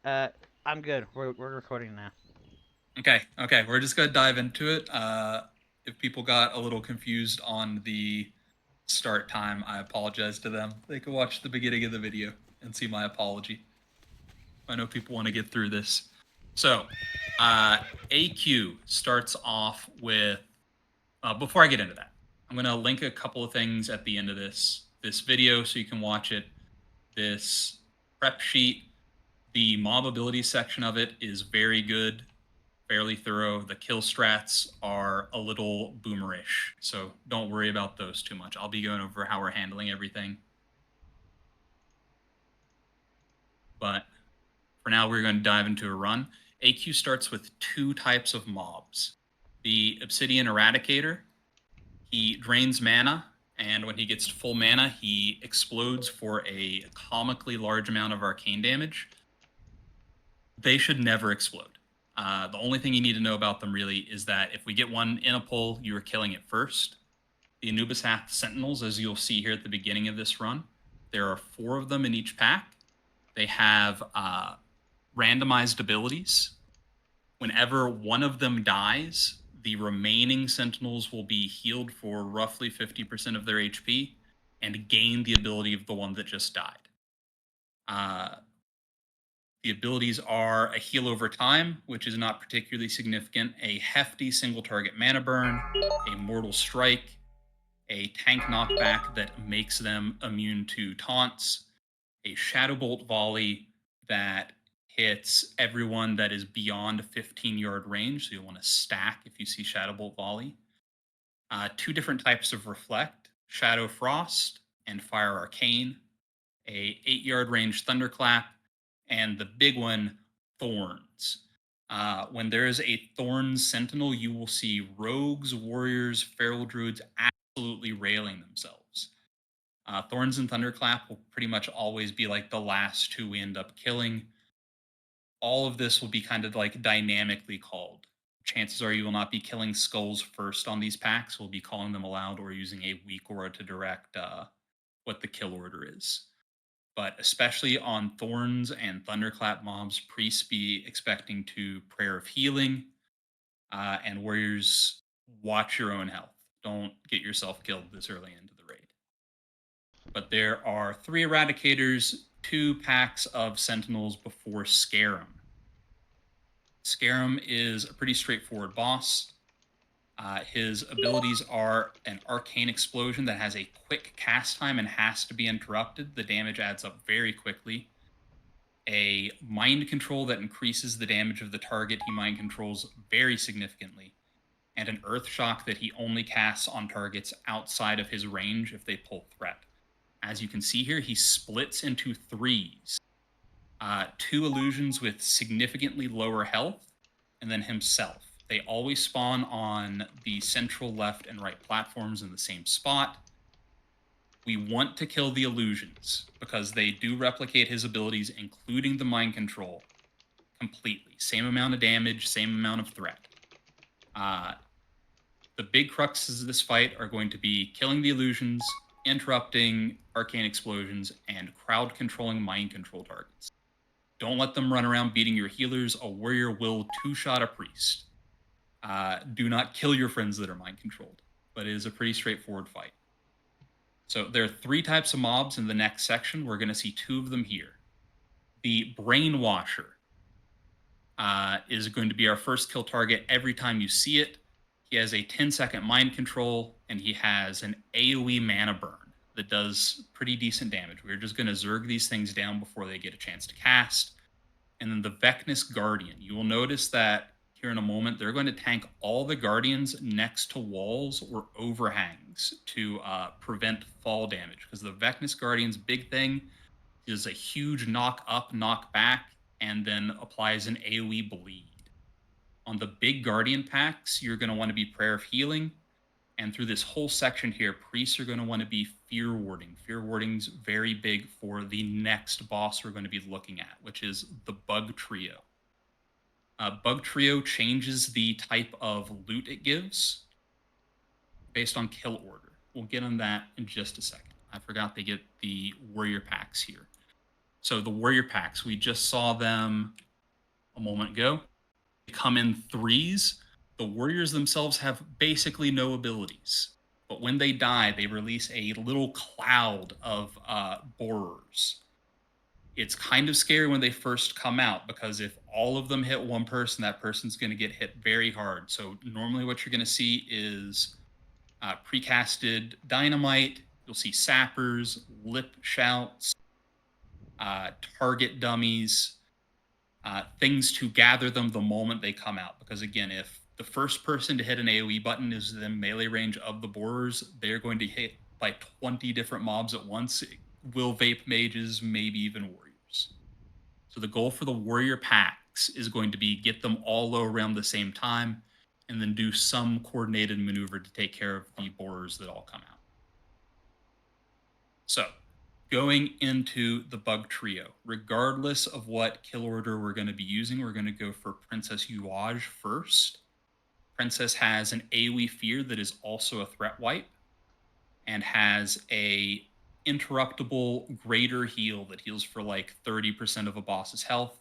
Uh, I'm good. We're recording now. Okay, we're just gonna dive into it. If people got a little confused on the start time, I apologize to them. They can watch the beginning of the video and see my apology. I know people want to get through this. So, uh, AQ starts off with. Before I get into that, I'm gonna link a couple of things at the end of this video so you can watch it. This prep sheet, the mob ability section of it is very good, fairly thorough. The kill strats are a little boomerish, so don't worry about those too much. I'll be going over how we're handling everything. But for now, we're going to dive into a run. AQ starts with two types of mobs. The Obsidian Eradicator, he drains mana, and when he gets to full mana, he explodes for a comically large amount of arcane damage. They should never explode. The only thing you need to know about them really is that if we get one in a pull, you are killing it first. The Anubis Hath Sentinels, as you'll see here at the beginning of this run, there are 4 of them in each pack. They have randomized abilities. Whenever one of them dies, the remaining Sentinels will be healed for roughly 50% of their HP and gain the ability of the one that just died. Uh, The abilities are a heal over time, which is not particularly significant, a hefty single target mana burn, a mortal strike, a tank knockback that makes them immune to taunts, a shadow bolt volley that hits everyone that is beyond 15-yard range. So you'll want to stack if you see shadow bolt volley. 2 different types of reflect, shadow frost and fire arcane, a 8-yard range thunderclap, and the big one, thorns. When there is a thorns sentinel, you will see rogues, warriors, feral druids absolutely railing themselves. Thorns and thunderclap will pretty much always be like the last 2 we end up killing. All of this will be kind of like dynamically called. Chances are you will not be killing skulls first on these packs. We'll be calling them aloud or using a weak aura to direct what the kill order is. But especially on Thorns and Thunderclap mobs, priests be expecting to Prayer of Healing, and warriors watch your own health. Don't get yourself killed this early into the raid. But there are 3 Eradicators, 2 packs of Sentinels before Scarum. Scarum is a pretty straightforward boss. His abilities are an arcane explosion that has a quick cast time and has to be interrupted. The damage adds up very quickly. A mind control that increases the damage of the target he mind controls very significantly, and an earth shock that he only casts on targets outside of his range if they pull threat. As you can see here, he splits into 3s. 2 illusions with significantly lower health, and then himself. They always spawn on the central left and right platforms in the same spot. We want to kill the illusions because they do replicate his abilities, including the mind control, completely. Same amount of damage, same amount of threat. Uh, the big cruxes of this fight are going to be killing the illusions, interrupting arcane explosions, and crowd controlling mind control targets. Don't let them run around beating your healers. A warrior will 2-shot a priest. Do not kill your friends that are mind controlled, but it is a pretty straightforward fight. So there are 3 types of mobs in the next section. We're going to see 2 of them here. The Brainwasher is going to be our first kill target every time you see it. He has a 10-second mind control, and he has an AoE mana burn that does pretty decent damage. We're just going to zerg these things down before they get a chance to cast. And then the Vecnus Guardian. You will notice that here in a moment, they're going to tank all the Guardians next to walls or overhangs to prevent fall damage. Because the Vecnus Guardian's big thing is a huge knock up, knock back, and then applies an AoE bleed. On the big Guardian packs, you're going to want to be Prayer of Healing. And through this whole section here, priests are going to want to be Fear Warding. Fear Warding's very big for the next boss we're going to be looking at, which is the Bug Trio. Bug Trio changes the type of loot it gives based on kill order. We'll get on that in just a second. I forgot they get the warrior packs here. So the warrior packs, we just saw them a moment ago. They come in threes. The warriors themselves have basically no abilities. But when they die, they release a little cloud of borers. It's kind of scary when they first come out because if all of them hit one person, that person's going to get hit very hard. So normally, what you're going to see is precasted dynamite. You'll see sappers, lip shouts, target dummies, things to gather them the moment they come out. Because again, if the first person to hit an AoE button is the melee range of the borers, they're going to hit like 20 different mobs at once. Will vape mages, maybe even warriors. So the goal for the warrior packs is going to be get them all low around the same time and then do some coordinated maneuver to take care of the borers that all come out. So going into the bug trio, regardless of what kill order we're going to be using, we're going to go for Princess Uage first. Princess has an AoE fear that is also a threat wipe and has a interruptible greater heal that heals for like 30% of a boss's health.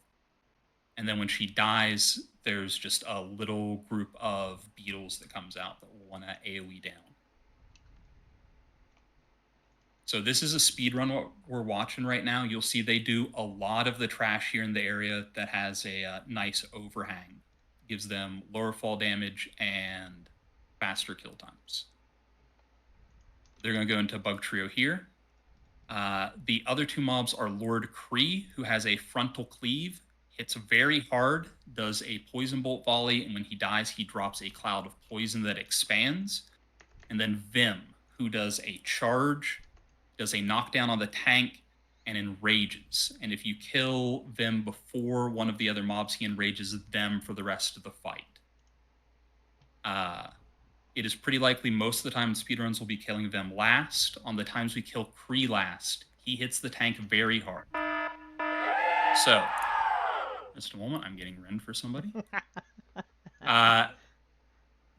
And then when she dies, there's just a little group of beetles that comes out that will want to AoE down. So this is a speed run what we're watching right now. You'll see they do a lot of the trash here in the area that has a nice overhang. Gives them lower fall damage and faster kill times. They're going to go into bug trio here. The other two mobs are Lord Kree, who has a frontal cleave, hits very hard, does a poison bolt volley, and when he dies, he drops a cloud of poison that expands. And then Vim, who does a charge, does a knockdown on the tank, and enrages. And if you kill Vim before one of the other mobs, he enrages them for the rest of the fight. It is pretty likely most of the time speedruns will be killing Vim last. On the times we kill Kree last, he hits the tank very hard. So, just a moment, I'm getting Ren for somebody.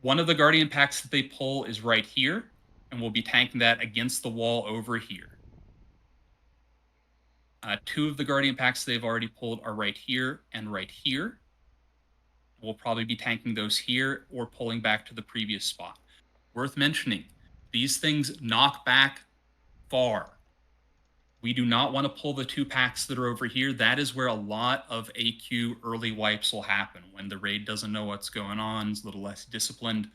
One of the Guardian packs that they pull is right here, and we'll be tanking that against the wall over here. Two of the Guardian packs they've already pulled are right here and right here. We'll probably be tanking those here or pulling back to the previous spot. Worth mentioning, these things knock back far. We do not want to pull the two packs that are over here. That is where a lot of AQ early wipes will happen when the raid doesn't know what's going on, is a little less disciplined.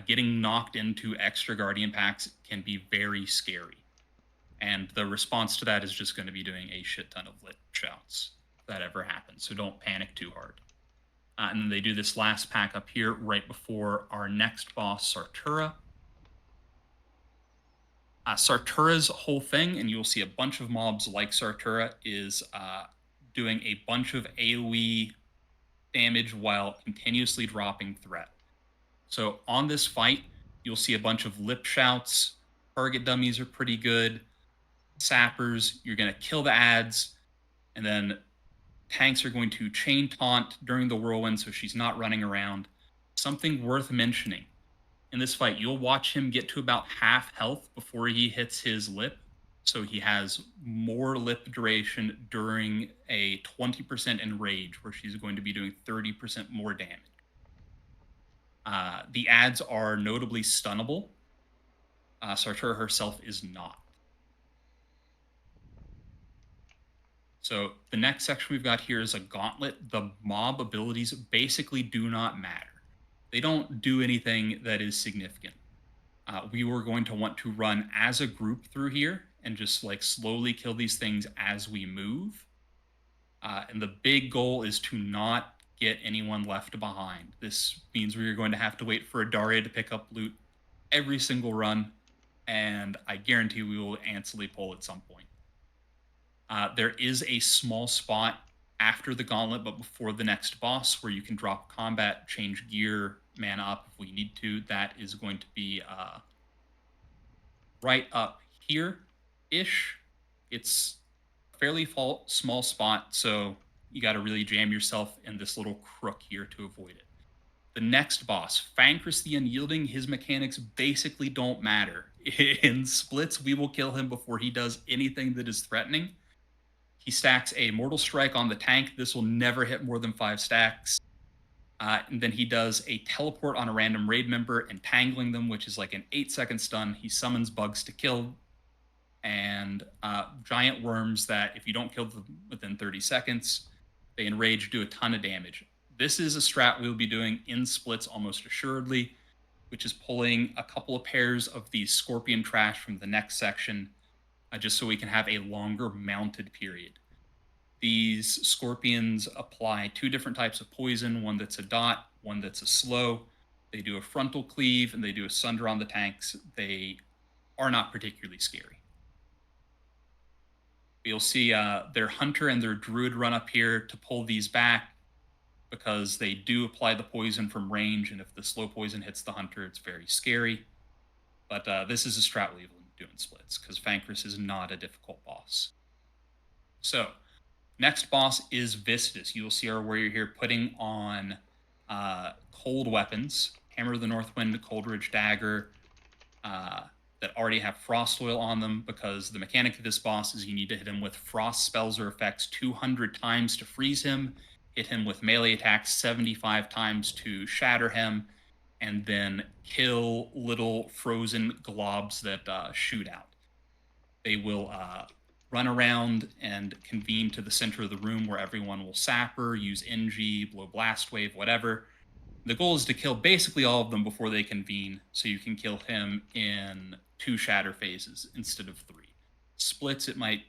Getting knocked into extra Guardian packs can be very scary. And the response to that is just going to be doing a shit ton of lit shouts if that ever happens. So don't panic too hard. And then they do this last pack up here right before our next boss, Sartura. Sartura's whole thing, and you'll see a bunch of mobs like Sartura, is doing a bunch of AoE damage while continuously dropping threat. So on this fight, you'll see a bunch of lip shouts. Target dummies are pretty good. Sappers, you're going to kill the ads, and then tanks are going to chain taunt during the whirlwind so she's not running around. Something worth mentioning. In this fight, you'll watch him get to about half health before he hits his lip. So he has more lip duration during a 20% enrage, where she's going to be doing 30% more damage. The ads are notably stunnable. Sartura herself is not. So the next section we've got here is a gauntlet. The mob abilities basically do not matter. They don't do anything that is significant. We were going to want to run as a group through here and just like slowly kill these things as we move. And the big goal is to not get anyone left behind. This means we are going to have to wait for a Daria to pick up loot every single run, and I guarantee we will ancillary pull at some point. There is a small spot after the gauntlet, but before the next boss, where you can drop combat, change gear, mana up if we need to. That is going to be right up here-ish. It's a fairly small spot, so you got to really jam yourself in this little crook here to avoid it. The next boss, Fancris the Unyielding, his mechanics basically don't matter. In splits, we will kill him before he does anything that is threatening. He stacks a Mortal Strike on the tank. This will never hit more than 5 stacks. And then he does a teleport on a random raid member, entangling them, which is like an 8-second stun. He summons bugs to kill, and giant worms that, if you don't kill them within 30 seconds, they enrage, do a ton of damage. This is a strat we'll be doing in splits almost assuredly, which is pulling a couple of pairs of these scorpion trash from the next section, just so we can have a longer mounted period. These scorpions apply two different types of poison, one that's a dot, one that's a slow. They do a frontal cleave and they do a sunder on the tanks. They are not particularly scary. You'll see their hunter and their druid run up here to pull these back because they do apply the poison from range, and if the slow poison hits the hunter, it's very scary. But this is a strat we'll do in splits because Fankris is not a difficult boss. So, next boss is Vistus. You will see our warrior here putting on cold weapons, Hammer of the Northwind, Coldridge Dagger, that already have frost oil on them, because the mechanic of this boss is you need to hit him with frost spells or effects 200 times to freeze him, hit him with melee attacks 75 times to shatter him, and then kill little frozen globs that shoot out. They will run around and convene to the center of the room where everyone will sapper, use NG, blow blast wave, whatever. The goal is to kill basically all of them before they convene, so you can kill him in 2 shatter phases instead of 3. Splits, it might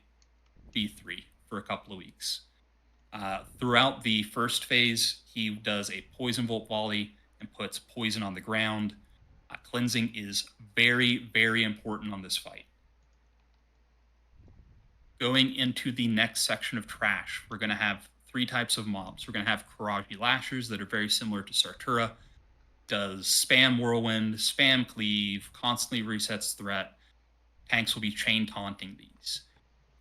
be 3 for a couple of weeks. Throughout the first phase, he does a poison volt volley and puts poison on the ground. Cleansing is very, very important on this fight. Going into the next section of trash, we're going to have 3 types of mobs. We're going to have Karaji Lashers that are very similar to Sartura. Does spam whirlwind, spam cleave, constantly resets threat. Tanks will be chain taunting these.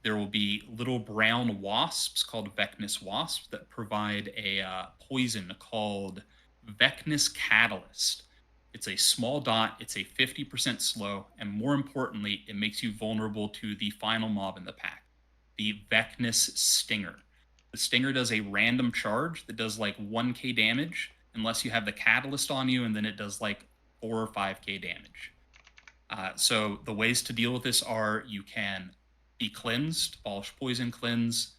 There will be little brown wasps called Vecnus wasps that provide a poison called Vecnus Catalyst. It's a small dot, it's a 50% slow, and more importantly, it makes you vulnerable to the final mob in the pack, the Vecnus Stinger. The Stinger does a random charge that does like 1k damage, unless you have the catalyst on you, and then it does like 4 or 5k damage. So the ways to deal with this are you can be cleansed, abolish poison cleanse.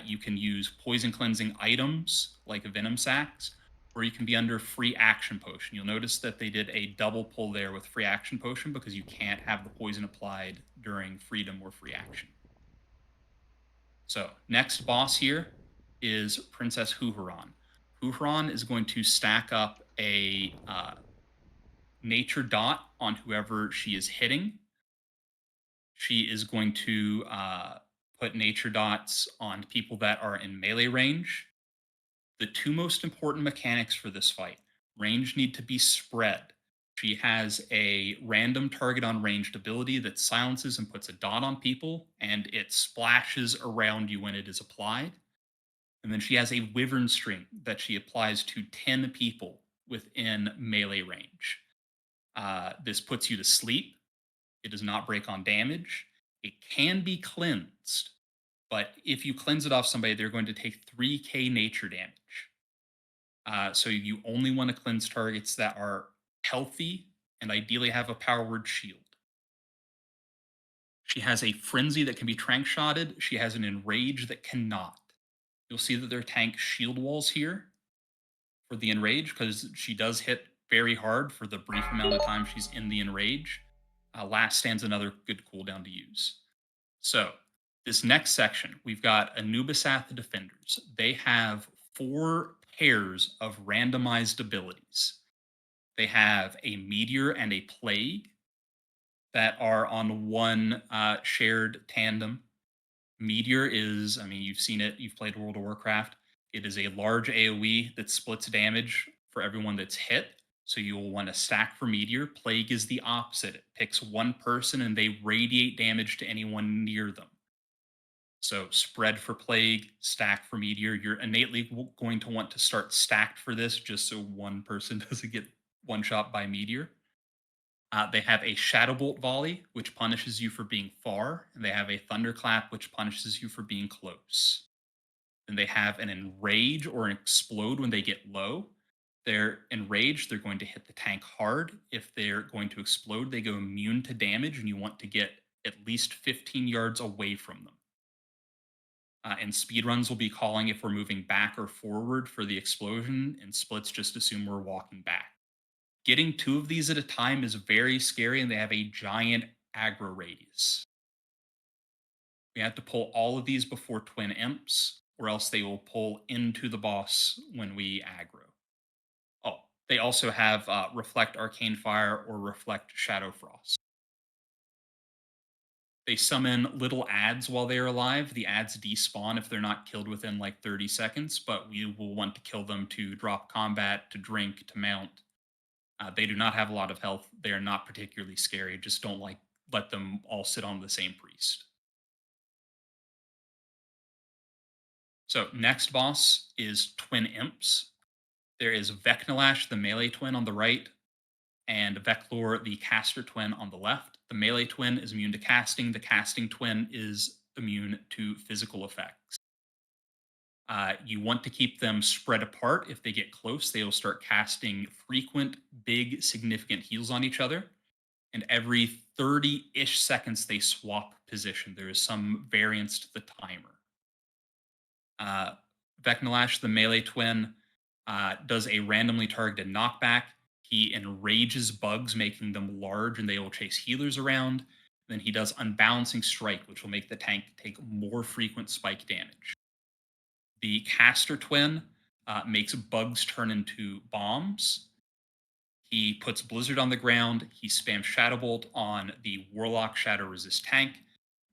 You can use poison cleansing items like venom sacs, or you can be under free action potion. You'll notice that they did a double pull there with free action potion because you can't have the poison applied during freedom or free action. So next boss here is Princess Huhuran. Huhuran is going to stack up a nature dot on whoever she is hitting. She is going to put nature dots on people that are in melee range. The 2 most important mechanics for this fight, range need to be spread. She has a random target on ranged ability that silences and puts a dot on people, and it splashes around you when it is applied. And then she has a wyvern string that she applies to 10 people within melee range. This puts you to sleep. It does not break on damage. It can be cleansed, but if you cleanse it off somebody, they're going to take 3k nature damage. So you only want to cleanse targets that are healthy and ideally have a power word shield. She has a frenzy that can be trank shotted. She has an enrage that cannot. You'll see that there are tank shield walls here for the enrage because she does hit very hard for the brief amount of time she's in the enrage. Last stand's another good cooldown to use. So this next section, we've got Anubisath Defenders. They have 4 pairs of randomized abilities. They have a Meteor and a Plague that are on one shared tandem. Meteor is, I mean, you've seen it, you've played World of Warcraft. It is a large AoE that splits damage for everyone that's hit. So you'll want to stack for Meteor. Plague is the opposite. It picks one person and they radiate damage to anyone near them. So spread for Plague, stack for Meteor. You're innately going to want to start stacked for this just so one person doesn't get one shot by Meteor. They have a Shadow Bolt volley, which punishes you for being far, and they have a Thunderclap, which punishes you for being close. Then they have an Enrage or an Explode when they get low. They're enraged, they're going to hit the tank hard. If they're going to explode, they go immune to damage, and you want to get at least 15 yards away from them. And speedruns will be calling if we're moving back or forward for the explosion, and splits just assume we're walking back. Getting two of these at a time is very scary, and they have a giant aggro radius. We have to pull all of these before Twin Imps, or else they will pull into the boss when we aggro. Oh, they also have Reflect Arcane Fire or Reflect Shadow Frost. They summon little ads while they are alive. The ads despawn if they're not killed within like 30 seconds, but we will want to kill them to drop combat, to drink, to mount. They do not have a lot of health. They are not particularly scary. Just don't like let them all sit on the same priest. So next boss is Twin Imps. There is Vecnalash, the melee twin, on the right, and Veclor, the caster twin, on the left. The melee twin is immune to casting. The casting twin is immune to physical effects. You want to keep them spread apart. If they get close, they will start casting frequent, big, significant heals on each other. And every 30-ish seconds, they swap position. There is some variance to the timer. Uh, Vecnalash, the melee twin, does a randomly targeted knockback. He enrages bugs, making them large, and they will chase healers around. Then he does Unbalancing Strike, which will make the tank take more frequent spike damage. The caster twin makes bugs turn into bombs. He puts Blizzard on the ground. He spams Shadow Bolt on the Warlock Shadow Resist tank.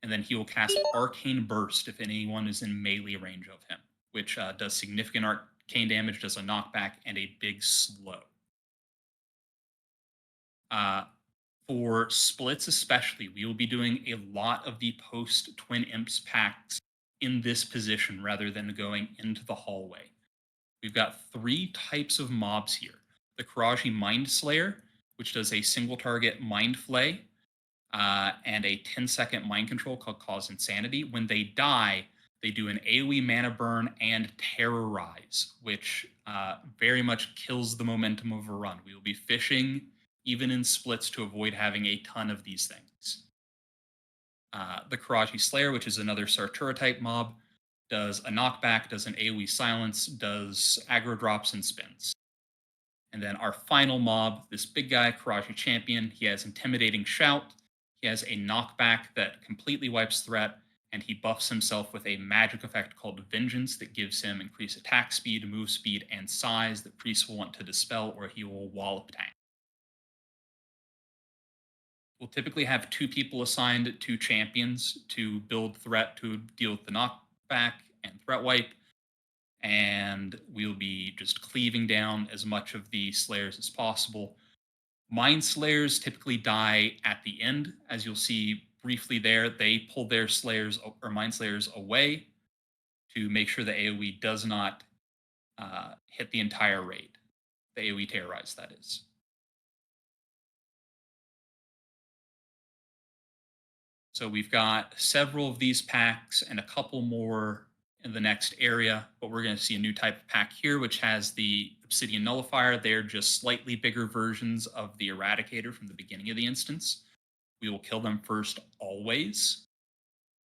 And then he will cast Arcane Burst if anyone is in melee range of him, which does significant arcane damage, does a knockback, and a big slow. Uh, for splits, especially, we will be doing a lot of the post Twin Imps packs in this position rather than going into the hallway. We've got three types of mobs here: the Karaji Mind Slayer, which does a single target Mind Flay, and a 10-second mind control called Cause Insanity. When they die, they do an AoE mana burn and Terrorize, which very much kills the momentum of a run. We will be fishing even in splits to avoid having a ton of these things. The Karaji Slayer, which is another Sartura type mob, does a knockback, does an AoE silence, does aggro drops and spins. And then our final mob, this big guy, Karaji Champion, he has Intimidating Shout. He has a knockback that completely wipes threat, and he buffs himself with a magic effect called Vengeance that gives him increased attack speed, move speed, and size that priests will want to dispel, or he will wallop tank. We'll typically have two people assigned to champions to build threat to deal with the knockback and threat wipe, and we'll be just cleaving down as much of the slayers as possible. Mind Slayers typically die at the end, as you'll see briefly there. They pull their Slayers or Mind Slayers away to make sure the AoE does not hit the entire raid. The AoE terrorize, that is. So we've got several of these packs and a couple more in the next area, but we're going to see a new type of pack here, which has the Obsidian Nullifier. They're just slightly bigger versions of the Eradicator from the beginning of the instance. We will kill them first always.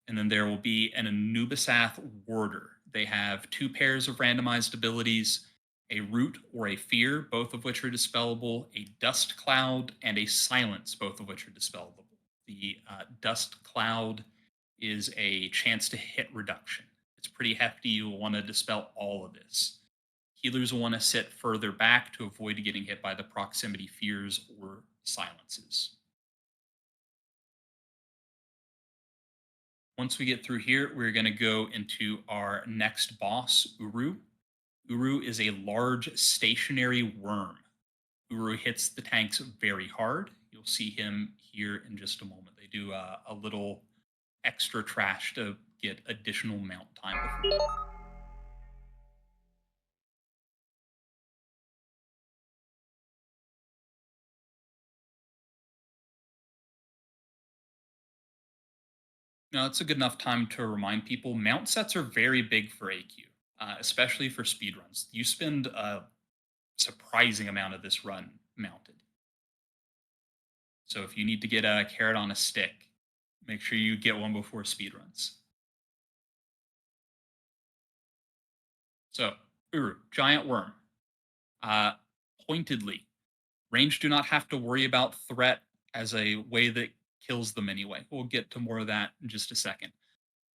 And then there will be an Anubisath Warder. They have two pairs of randomized abilities: a Root or a Fear, both of which are dispellable, a Dust Cloud, and a Silence, both of which are dispellable. The Dust Cloud is a chance to hit reduction. It's pretty hefty. You'll want to dispel all of this. Healers will want to sit further back to avoid getting hit by the proximity fears or silences. Once we get through here, we're going to go into our next boss, Uru. Uru is a large stationary worm. Uru hits the tanks very hard. You'll see him here in just a moment. They do a little extra trash to get additional mount time before. Now, it's a good enough time to remind people mount sets are very big for AQ, especially for speedruns. You spend a surprising amount of this run mounted. So if you need to get a carrot on a stick, make sure you get one before speedruns. So, Uru, giant worm. Uh, Pointedly, range do not have to worry about threat as a way that kills them anyway. We'll get to more of that in just a second.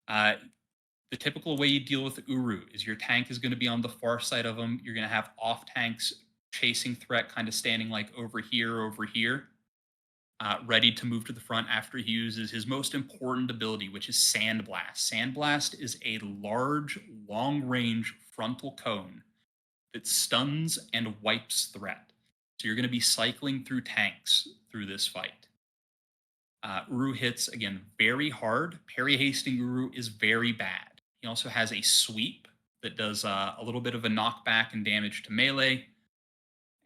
Uh, the typical way you deal with Uru is your tank is going to be on the far side of them. You're going to have off tanks chasing threat, kind of standing like over here, ready to move to the front after he uses his most important ability, which is Sandblast. Sandblast is a large, long range frontal cone that stuns and wipes threat. So you're going to be cycling through tanks through this fight. Uru hits again very hard. Parry hasting Uru is very bad. He also has a sweep that does a little bit of a knockback and damage to melee.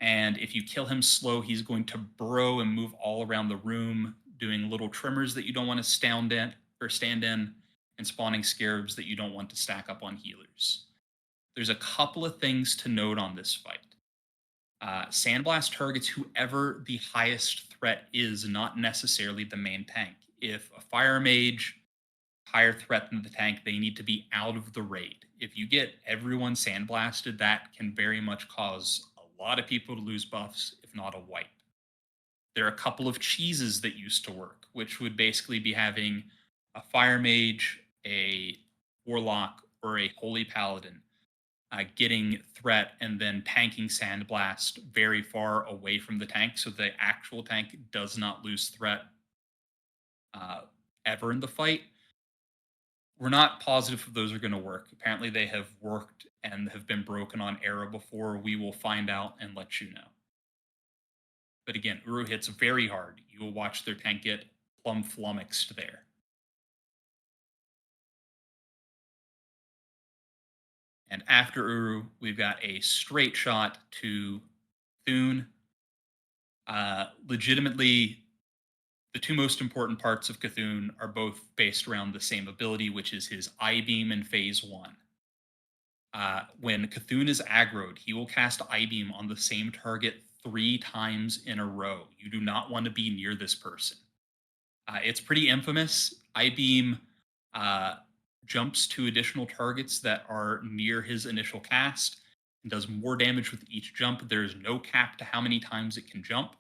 And if you kill him slow, he's going to burrow and move all around the room, doing little trimmers that you don't want to stand in, and spawning scarabs that you don't want to stack up on healers. There's a couple of things to note on this fight. Sandblast targets whoever the highest threat is, not necessarily the main tank. If a fire mage higher threat than the tank, they need to be out of the raid. If you get everyone sandblasted, that can very much cause a lot of people to lose buffs, if not a wipe. There are a couple of cheeses that used to work, which would basically be having a fire mage, a warlock, or a holy paladin getting threat and then tanking sandblast very far away from the tank, so the actual tank does not lose threat uh, ever in the fight. We're not positive if those are going to work. Apparently, they have worked and have been broken on Era before. We will find out and let you know. But again, Uru hits very hard. You will watch their tank get plumb flummoxed there. And after Uru, we've got a straight shot to Thune. Legitimately, the two most important parts of Cthulhu are both based around the same ability, which is his I beam in phase one. When Cthulhu is aggroed, he will cast I beam on the same target 3 times in a row. You do not want to be near this person. It's pretty infamous. I beam uh, jumps to additional targets that are near his initial cast and does more damage with each jump. There is no cap to how many times it can jump.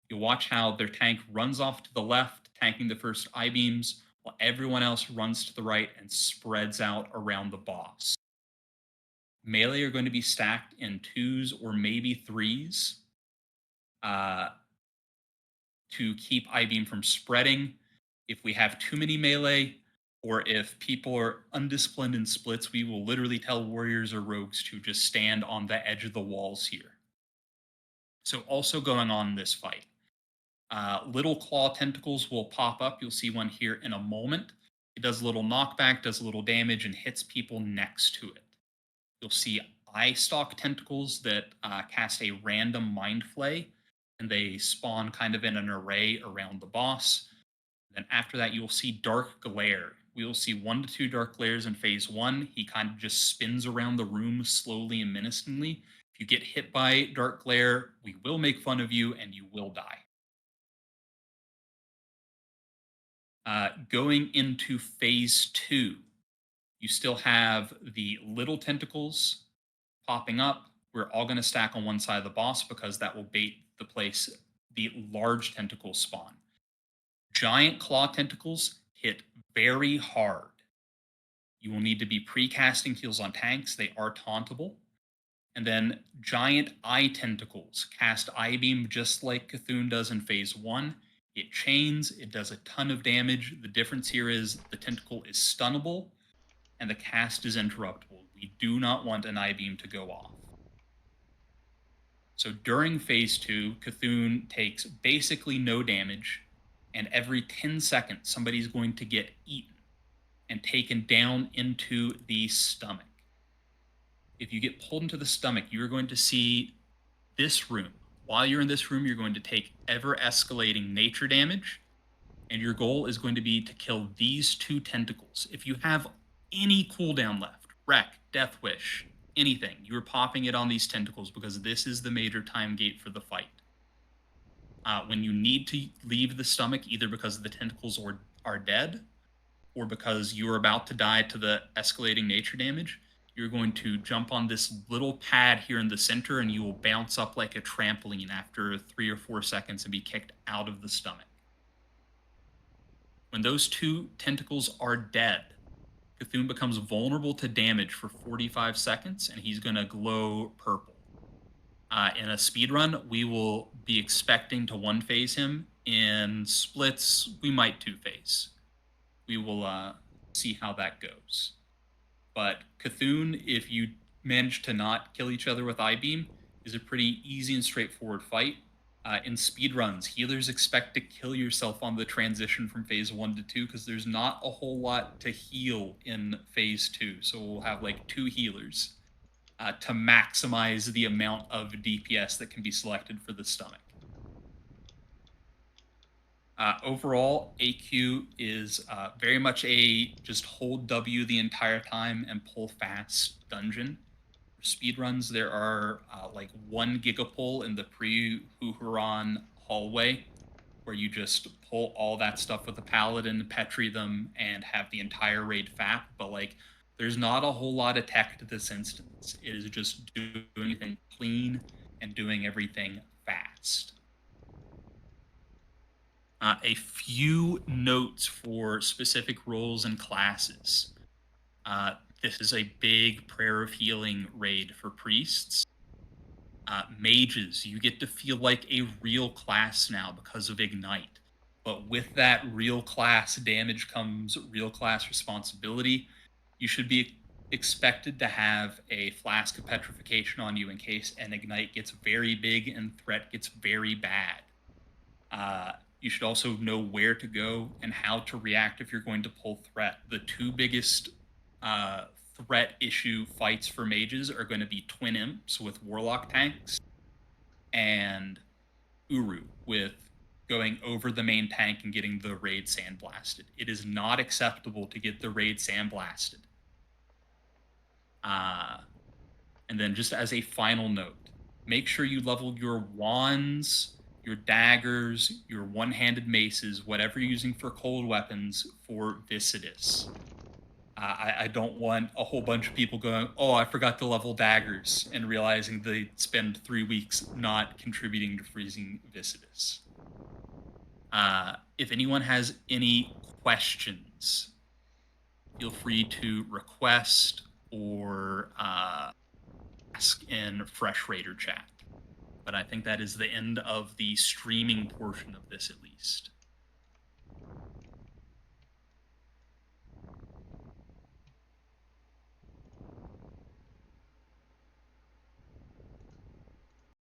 You'll watch how their tank runs off to the left, tanking the first I beams, while everyone else runs to the right and spreads out around the boss. Melee are going to be stacked in 2s or maybe 3s uh, to keep I beam from spreading. If we have too many melee, or if people are undisciplined in splits, we will literally tell warriors or rogues to just stand on the edge of the walls here. So, also going on in this fight, little claw tentacles will pop up. You'll see one here in a moment. It does a little knockback, does a little damage, and hits people next to it. You'll see eye stalk tentacles that cast a random mind flay, and they spawn kind of in an array around the boss. Then after that, you will see dark glare. We will see 1 to 2 dark glares in phase one. He kind of just spins around the room slowly and menacingly. If you get hit by dark glare, we will make fun of you and you will die. Going into phase two, you still have the little tentacles popping up. We're all going to stack on one side of the boss because that will bait the place the large tentacles spawn. Giant claw tentacles hit very hard. You will need to be pre-casting heals on tanks. They are tauntable. And then giant eye tentacles cast eye beam just like Cthulhu does in phase one. It chains, it does a ton of damage. The difference here is the tentacle is stunnable and the cast is interruptible. We do not want an eye beam to go off. So during phase two, Cthulhu takes basically no damage, and every 10 seconds, somebody's going to get eaten and taken down into the stomach. If you get pulled into the stomach, you're going to see this room. While you're in this room, you're going to take ever escalating nature damage. And your goal is going to be to kill these two tentacles. If you have any cooldown left, wreck, death wish, anything, you're popping it on these tentacles because this is the major time gate for the fight. When you need to leave the stomach, either because the tentacles are dead or because you're about to die to the escalating nature damage, you're going to jump on this little pad here in the center and you will bounce up like a trampoline after 3 or 4 seconds and be kicked out of the stomach. When those two tentacles are dead, Cthulhu becomes vulnerable to damage for 45 seconds and he's going to glow purple. In a speed run, we will be expecting to one phase him. In splits, we might two phase. We will see how that goes. But Cthulhu, if you manage to not kill each other with I-Beam, is a pretty easy and straightforward fight. In speedruns, healers expect to kill yourself on the transition from phase 1 to 2 because there's not a whole lot to heal in phase 2. So we'll have like 2 healers to maximize the amount of DPS that can be selected for the stomach. Overall, AQ is very much a just hold W the entire time and pull fast dungeon. For speedruns, there are like 1 gigapull in the pre-Huhuran hallway where you just pull all that stuff with the paladin, petri them, and have the entire raid fap. But like, there's not a whole lot of tech to this instance. It is just doing everything clean and doing everything fast. A few notes for specific roles and classes. This is a big prayer of healing raid for priests. Mages, you get to feel like a real class now because of Ignite. But with that real class damage comes real class responsibility. You should be expected to have a flask of petrification on you in case an Ignite gets very big and threat gets very bad. You should also know where to go and how to react if you're going to pull threat. The 2 biggest threat issue fights for mages are going to be Twin Imps with Warlock tanks and Uru with going over the main tank and getting the raid sandblasted. It is not acceptable to get the raid sandblasted. And then just as a final note, make sure you level your wands, your daggers, your one-handed maces, whatever you're using for cold weapons for Viscidus. I don't want a whole bunch of people going, oh, I forgot to level daggers, and realizing they spend 3 weeks not contributing to freezing Viscidus. If anyone has any questions, feel free to request or ask in Fresh Raider chat. But I think that is the end of the streaming portion of this, at least.